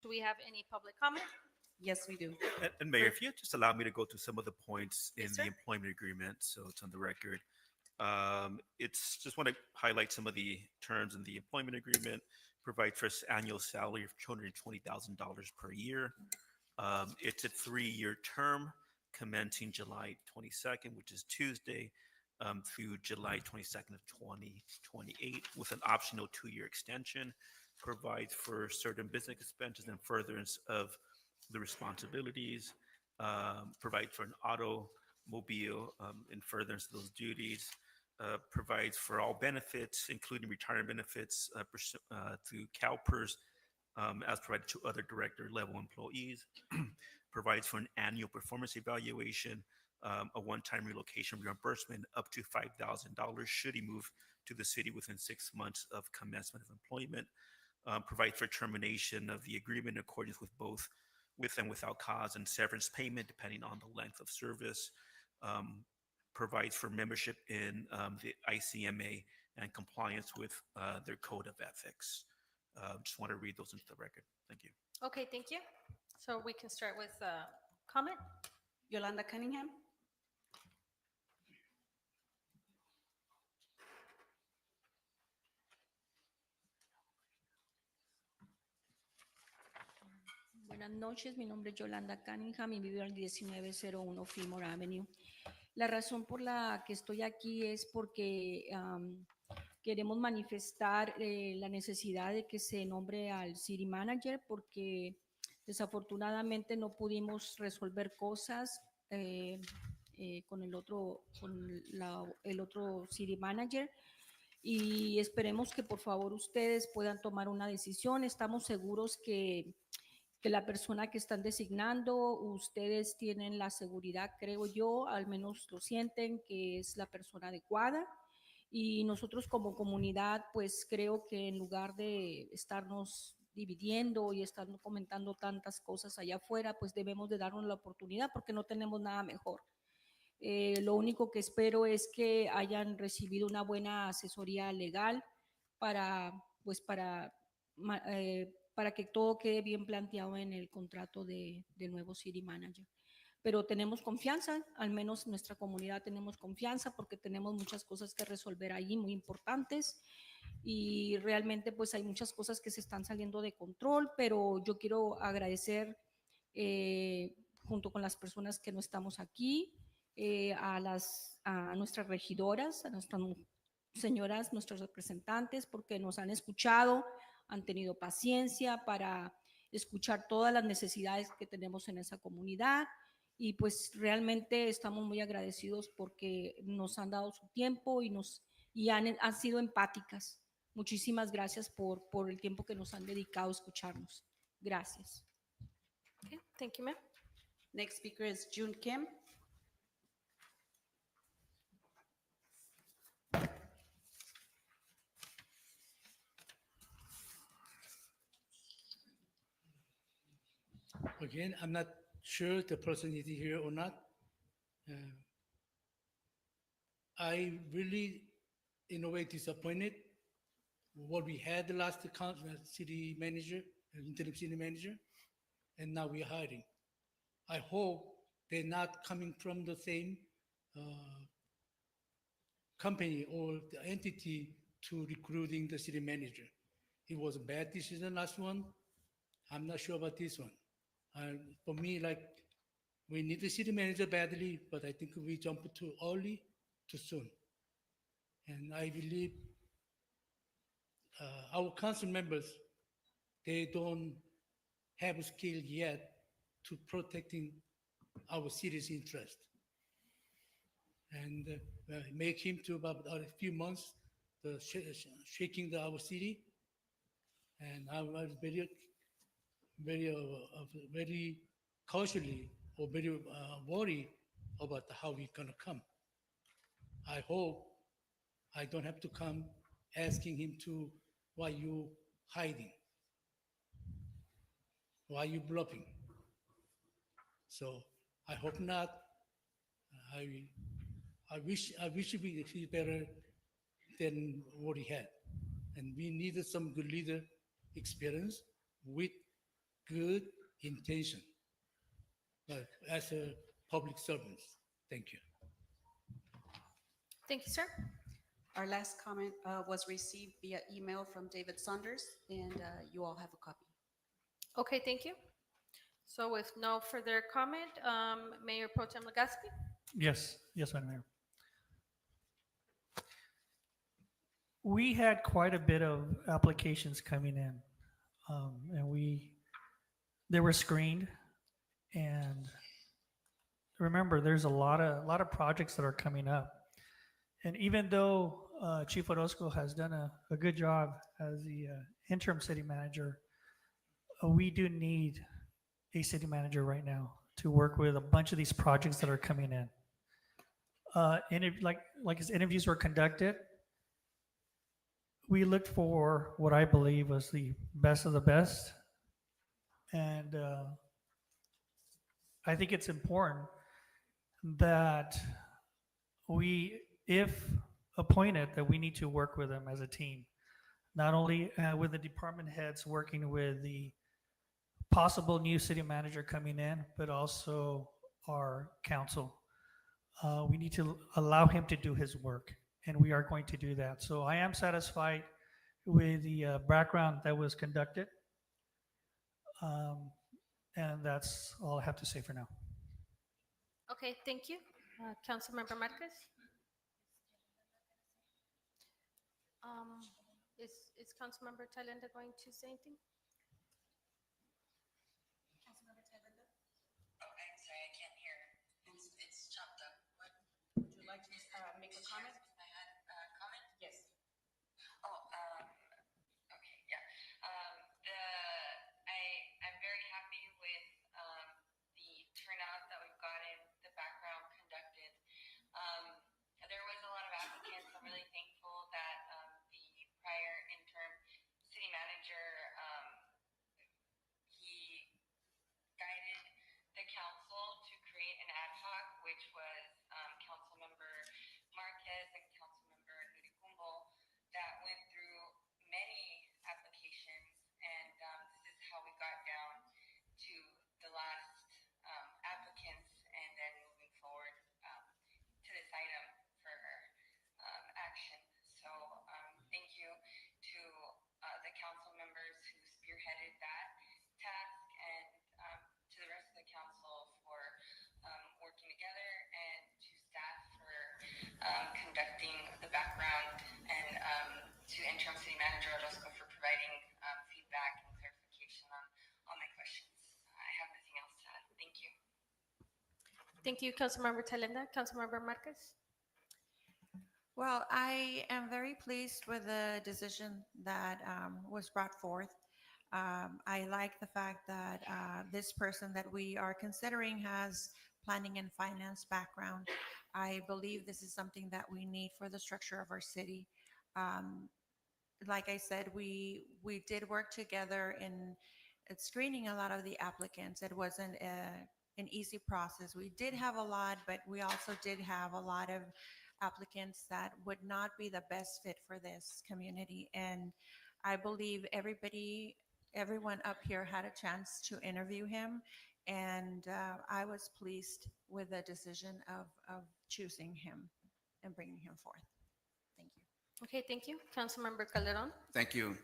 Do we have any public comment? Yes, we do. And Mayor, if you just allow me to go through some of the points in Yes, the sir. employment agreement, so it's on the record. It's just want to highlight some of the terms in the employment agreement. Provide for annual salary of $220,000 per year. It's a 3-year term commencing July 22nd, which is Tuesday, through July 22nd of 2028, with an optional 2-year extension. Provides for certain business expenses and furtherance of the responsibilities. Provides for an automobile in furtherance of those duties. Provides for all benefits, including retirement benefits through CalPERS, as provided to other director level employees. Provides for an annual performance evaluation, a one-time relocation reimbursement up to $5,000 should he move to the city within 6 months of commencement of employment. Provide for termination of the agreement in accordance with both with and without cause and severance payment depending on the length of service. Provides for membership in the ICMA and compliance with their code of ethics. Just want to read those into the record. Thank you. Okay, thank you. So we can start with comment. Yolanda Cunningham. Buenas noches, mi nombre es Yolanda Cunningham y vivo en el 1901 Fillmore Avenue. La razón por la que estoy aquí es porque queremos manifestar la necesidad de que se nombre al City Manager porque desafortunadamente no pudimos resolver cosas con el otro City Manager y esperemos que por favor ustedes puedan tomar una decisión. Estamos seguros que la persona que están designando, ustedes tienen la seguridad, creo yo, al menos lo sienten, que es la persona adecuada. Y nosotros como comunidad, pues creo que en lugar de estarnos dividiendo y estar comentando tantas cosas allá afuera, pues debemos de darnos la oportunidad porque no tenemos nada mejor. Lo único que espero es que hayan recibido una buena asesoría legal para que todo quede bien planteado en el contrato del nuevo City Manager. Pero tenemos confianza, al menos nuestra comunidad tenemos confianza porque tenemos muchas cosas que resolver ahí muy importantes y realmente pues hay muchas cosas que se están saliendo de control, pero yo quiero agradecer junto con las personas que no estamos aquí, a nuestras regidoras, a nuestras señoras, nuestros representantes, porque nos han escuchado, han tenido paciencia para escuchar todas las necesidades que tenemos en esa comunidad y pues realmente estamos muy agradecidos porque nos han dado su tiempo y han sido empáticas. Muchísimas gracias por el tiempo que nos han dedicado a escucharnos. Gracias. Okay, thank you, ma'am. Next speaker is June Kim. Again, I'm not sure the person is here or not. I really, in a way, disappointed what we had the last city manager, interim city manager, and now we're hiring. I hope they're not coming from the same company or the entity to recruiting the city manager. It was a bad decision, last one. I'm not sure about this one. For me, like, we need the city manager badly, but I think we jumped too early, too soon. And I believe our council members, they don't have a skill yet to protecting our city's interest. And make him to about a few months, shaking our city. And I was very cautiously or very worried about how we're gonna come. I hope I don't have to come asking him to, why you hiding? Why you bluffing? So I hope not. I wish he better than what he had. And we needed some good leader experience with good intention, but as a public servant. Thank you. Thank you, sir. Our last comment was received via email from David Saunders, and you all have a copy. Okay, thank you. So with no further comment, Mayor Pro Tem Legaspi? Yes, yes, Madam Mayor. We had quite a bit of applications coming in, and they were screened. And remember, there's a lot of projects that are coming up. And even though Chief Orozco has done a good job as the interim city manager, we do need a city manager right now to work with a bunch of these projects that are coming in. Like his interviews were conducted, we looked for what I believe was the best of the best, and I think it's important that we, if appointed, that we need to work with them as a team, not only with the department heads working with the possible new city manager coming in, but also our council. We need to allow him to do his work, and we are going to do that. So I am satisfied with the background that was conducted. And that's all I have to say for now. Okay, thank you. Councilmember Marquez? Is Councilmember Talenda going to say anything? Oh, I'm sorry, I can't hear. It's chopped up. What? Would you like to make a comment? I had a comment? Yes. Oh, okay, yeah. I'm very happy with the turnout that we've gotten, the background conducted. There was a lot of applicants. I'm really thankful that the prior interim city manager, he guided the council to create an ad hoc, which was Councilmember Marquez and Councilmember Nuricumbo, that went through many applications, and this is how we got down to the last applicants, and then moving forward to this item for action. So thank you to the council members who spearheaded that task, and to the rest of the council for working together, and to staff for conducting the background, and to interim city manager Orozco for providing feedback and clarification on my questions. I have nothing else to add. Thank you. Thank you, Councilmember Talenda. Councilmember Marquez? Well, I am very pleased with the decision that was brought forth. I like the fact that this person that we are considering has planning and finance background. I believe this is something that we need for the structure of our city. Like I said, we did work together in screening a lot of the applicants. It wasn't an easy process. We did have a lot, but we also did have a lot of applicants that would not be the best fit for this community. And I believe everyone up here had a chance to interview him. And I was pleased with the decision of choosing him and bringing him forth. Thank you. Okay, thank you. Councilmember Calderon? Thank you.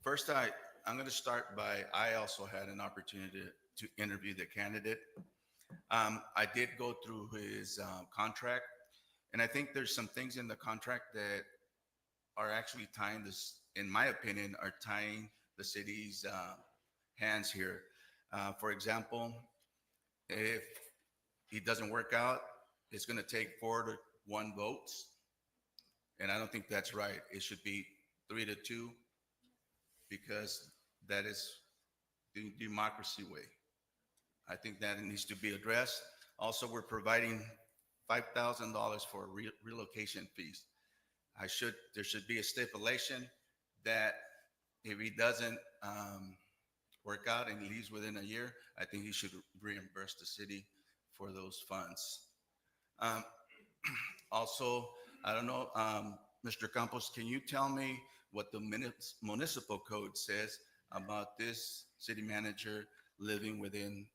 First, I'm going to start by, I also had an opportunity to interview the candidate. I did go through his contract, and I think there's some things in the contract that are actually tying this, in my opinion, are tying the city's hands here. For example, if he doesn't work out, it's going to take 4-1 votes. And I don't think that's right. It should be 3-2, because that is the democracy way. I think that needs to be addressed. Also, we're providing $5,000 for relocation fees. There should be a stipulation that if he doesn't work out and he leaves within a year, I think he should reimburse the city for those funds. Also, I don't know, Mr. Campos, can you tell me what the municipal code says about this city manager living within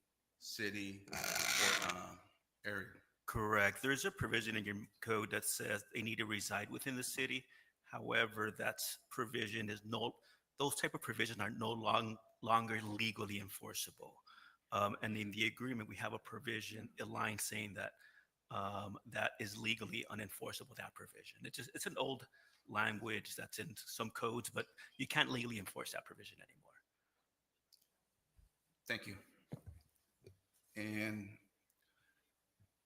city or area? Correct. There's a provision in your code that says they need to reside within the city. However, that's provision is no, those type of provisions are no longer legally enforceable. And in the agreement, we have a provision, a line saying that that is legally unenforceable, that provision. It's an old language that's in some codes, but you can't legally enforce that provision anymore. Thank you. And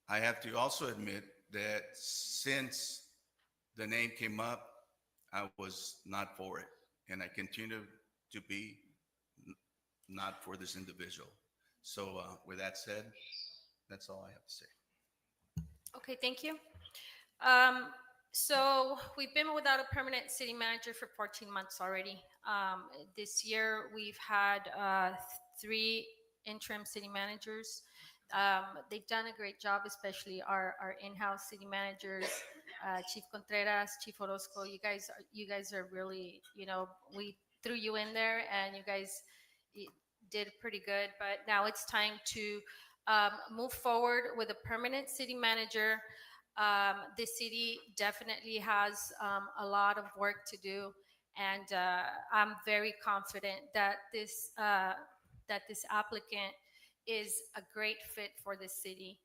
I have to also admit that since the name came up, I was not for it. And I continue to be not for this individual. So with that said, that's all I have to say. Okay, thank you. So we've been without a permanent city manager for 14 months already. This year, we've had 3 interim city managers. They've done a great job, especially our in-house city managers, Chief Contreras, Chief Orozco. You guys are really, we threw you in there, and you guys did pretty good. But now it's time to move forward with a permanent city manager. The city definitely has a lot of work to do, and I'm very confident that this applicant is a great fit for the city.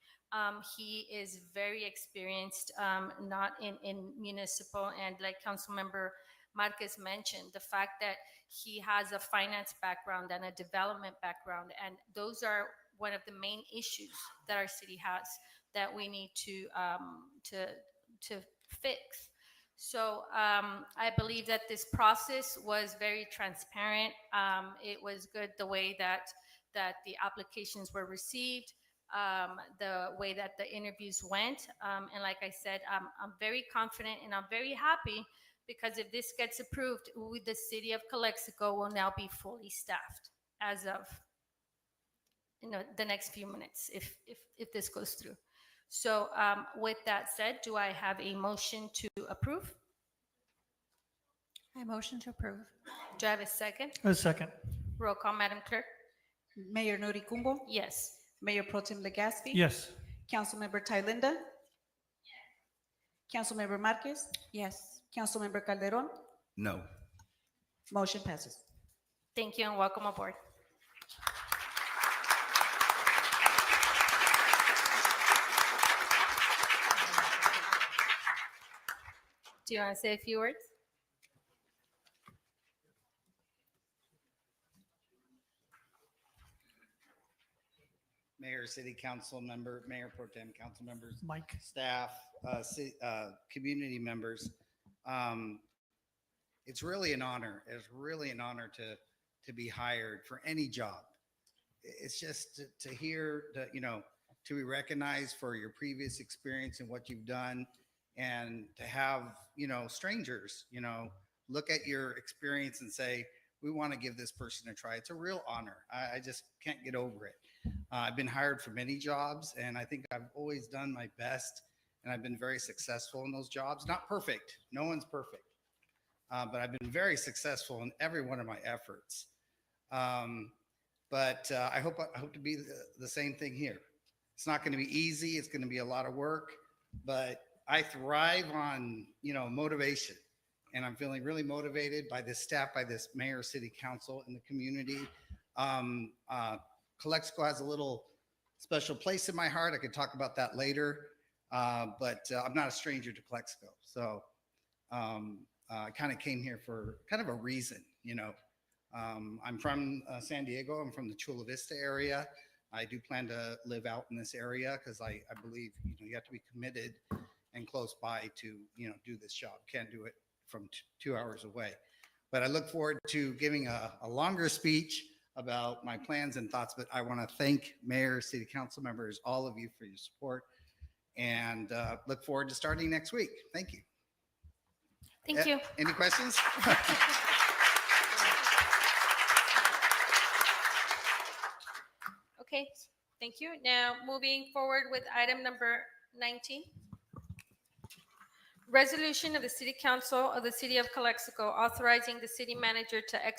He is very experienced, not in municipal, and like Councilmember Marquez mentioned, the fact that he has a finance background and a development background, and those are one of the main issues that our city has that we need to fix. So I believe that this process was very transparent. It was good the way that the applications were received, the way that the interviews went, and like I said, I'm very confident and I'm very happy because if this gets approved, the city of Calexico will now be fully staffed as of the next few minutes if this goes through. So with that said, do I have a motion to approve? I motion to approve. Do I have a second? A second. Roll call, Madam Clerk. Mayor Nuricumbo, Yes. Mayor Pro Tem Legaspi. Yes. Councilmember Thalinda. Councilmember Marquez. Yes. Councilmember Calderon. No. Motion passes. Thank you and welcome aboard. Do you want to say a few words? Mayor, City Council member, Mayor Pro Tem, council members, Mike. staff, community members. It's really an honor. It's really an honor to be hired for any job. It's just to hear that, to be recognized for your previous experience and what you've done, and to have, strangers, look at your experience and say, we want to give this person a try. It's a real honor. I just can't get over it. I've been hired for many jobs, and I think I've always done my best, and I've been very successful in those jobs. Not perfect. No one's perfect. But I've been very successful in every one of my efforts. But I hope to be the same thing here. It's not going to be easy. It's going to be a lot of work, but I thrive on, motivation. And I'm feeling really motivated by this staff, by this mayor, city council, and the community. Calexico has a little special place in my heart. I could talk about that later, but I'm not a stranger to Calexico. So I kind of came here for kind of a reason, I'm from San Diego. I'm from the Chula Vista area. I do plan to live out in this area because I believe, you have to be committed and close by to, do this job. Can't do it from 2 hours away. But I look forward to giving a longer speech about my plans and thoughts, but I want to thank Mayor, City Council members, all of you for your support, and look forward to starting next week. Thank you. Thank you. Any questions? Okay, thank you. Now moving forward with item number 19. Resolution of the City Council of the City of Calexico authorizing the city manager to execute